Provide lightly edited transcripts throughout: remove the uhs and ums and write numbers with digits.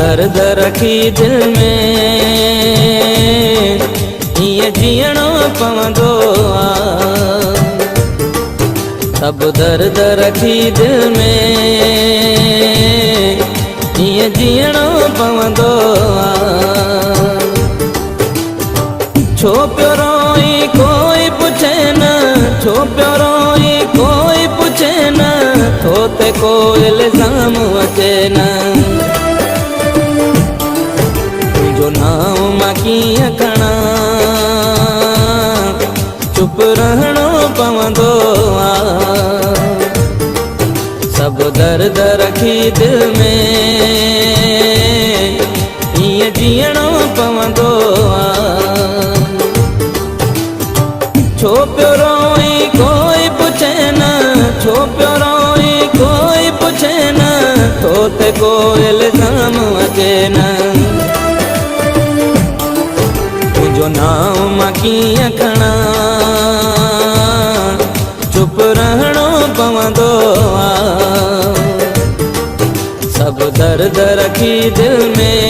दर्द रखी दिल में ये जीणो पवंदो आ। सब दर्द रखी दिल में ये जीणो पवंदो आ। छो पियो रोई कोई पुछे न, छो पियो रोई कोई पुछे न, तो ते को इल्ज़ाम अचे न। तुझो नाम मां कीअं खणा, चुप रहणो पवंदो आ। सब दर्द रखी दिल में ये जीणो पवंदो आ। छो पियो रोई कोई पुछे न, छो पियो रोई कोई पुछे न, तो ते को इल्ज़ाम अचे न। तुझो नाम मां कीअं खणा, चुप रहणो पवंदो आ। सब दर्द रखी दिल में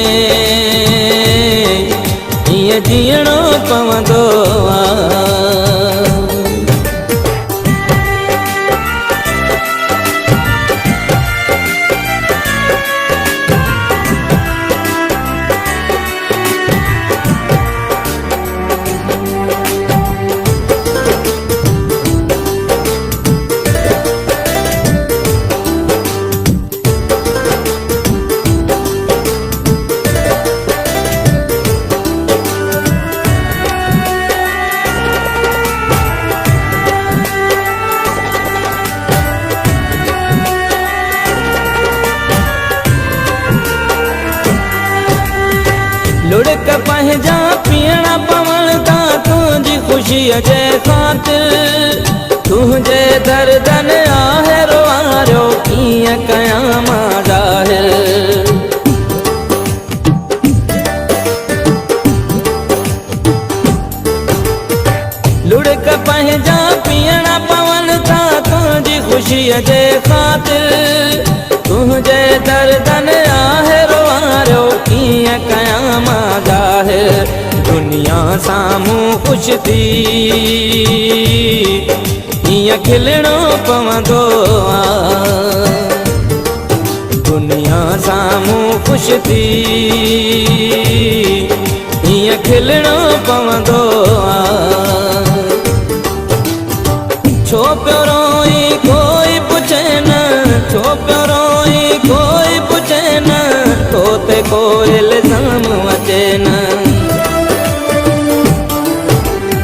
ये जीणो पवंदो आ। लुढ़क पंहिंजा पीअणा पवंदा तुंहिंजी ख़ुशीअ जे ख़ातिर। तुंहिंजे दर्दन आहे रोआरियो कीअं कयां मां ज़ाहिर। लुढ़क पंहिंजा पीअणा पवंदा तुंहिंजी ख़ुशीअ जे ख़ातिर। तुंहिंजे दर्दन आहे रोआरियो कीअं कयां मां ज़ाहिर। दुनिया साम्हूं ख़ुशि थी कीअं खिलणो पवंदो आ। दुनिया साम्हूं ख़ुशि थी कीअं खिलणो पवंदो आ। छो पियो रोई कोई पुछे न, छो पियो रोई कोई पुछे न, तो ते को इल्ज़ाम अचे न।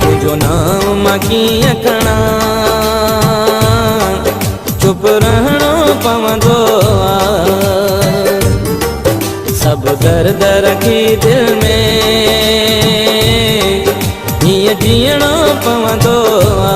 तुझो नाम मां कीअं खणा, चुप रहणो पवंदो आ। सब दर्द रखी दिल में ये जीणो पवंदो आ।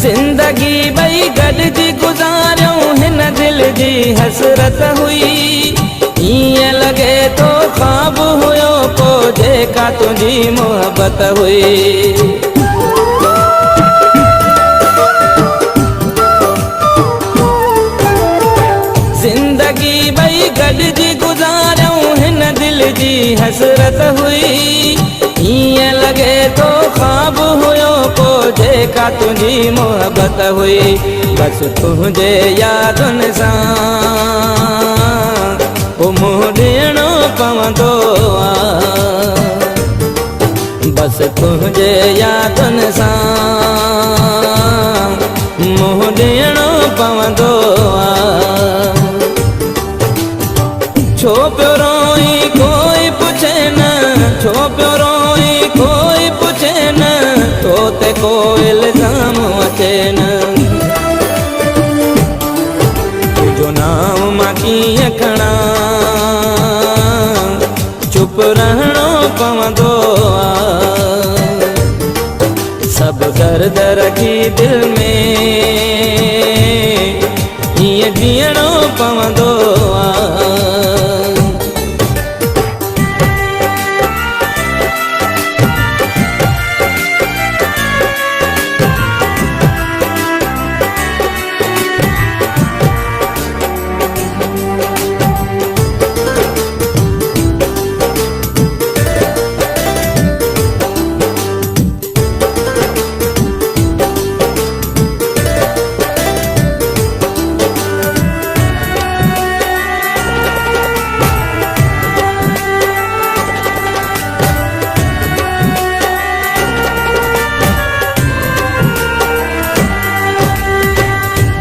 ज़िंदगी ॿई गॾिजी गुज़ारियूं हिन दिल जी हसरत हुई। ईअं लॻे तो ख़्वाब हुयो को जेका तुंहिंजी मोहबत हुई। ज़िंदगी ॿई गॾिजी गुज़ारियूं हिन दिल जी हसरत हुई। ईअं लॻे तो ख़्वाब हुयो को जेका तुंहिंजी मोहबत हुई। बसि तुंहिंजे यादुनि सां मुंहुं ॾियणो पवंदो आ। बसि तुंहिंजे यादुनि सां मुंहुं ॾियणो पवंदो आ। छो पियो रोई कोई पुछे न, छो पियो रोई कोई पुछे न, तो ते को इल्ज़ाम अचे न। तुझो नाम मां कीअं खणा, चुप रहणो दर्द रखी दिल में हीअं जीअणो पवंदो आहे।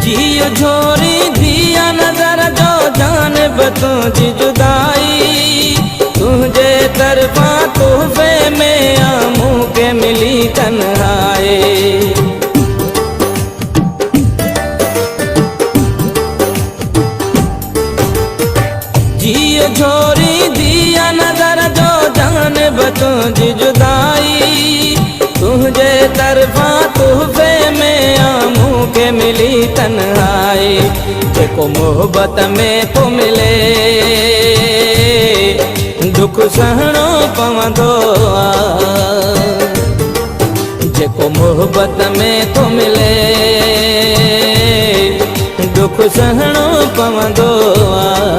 जियो झोरी दिया नजर जो जानब तुझी जुदाई तुझे तरफा तोहफे में आमू के मिली तन्हाई। जियो झोरी दिया नजर जो जानब तुझी जुदाई तुझे तरफा तोहफे में आमू के मिली तन्हाई। जेको मोहब्बत में तो मिले दुख सहणो पवंदो आहे। जेको मोहब्बत में तो मिले दुख सहणो पवंदो आहे।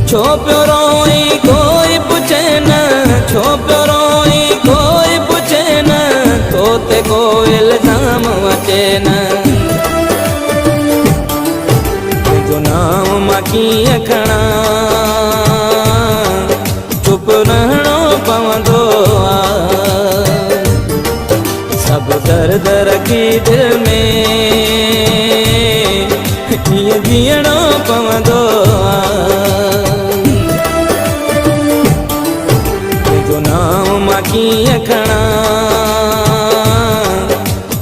छो पियो रोई कोई पुछे न, छो पियो रोई कोई पुछे न, तो ते को इल्ज़ाम अचे न। तुंहिंजो नाम मां कीअं खणा चुप रहणो पवंदो आहे। सभु दर्द रखी दिल में हीअं जीअणो पवंदो आहे। नाम मां कीअं खणा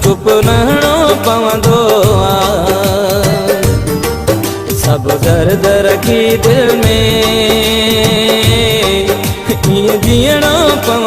चुप रहणो पवंदो आहे। सभु दर्द रखी दिल में हीअं जीअणो पवंदो।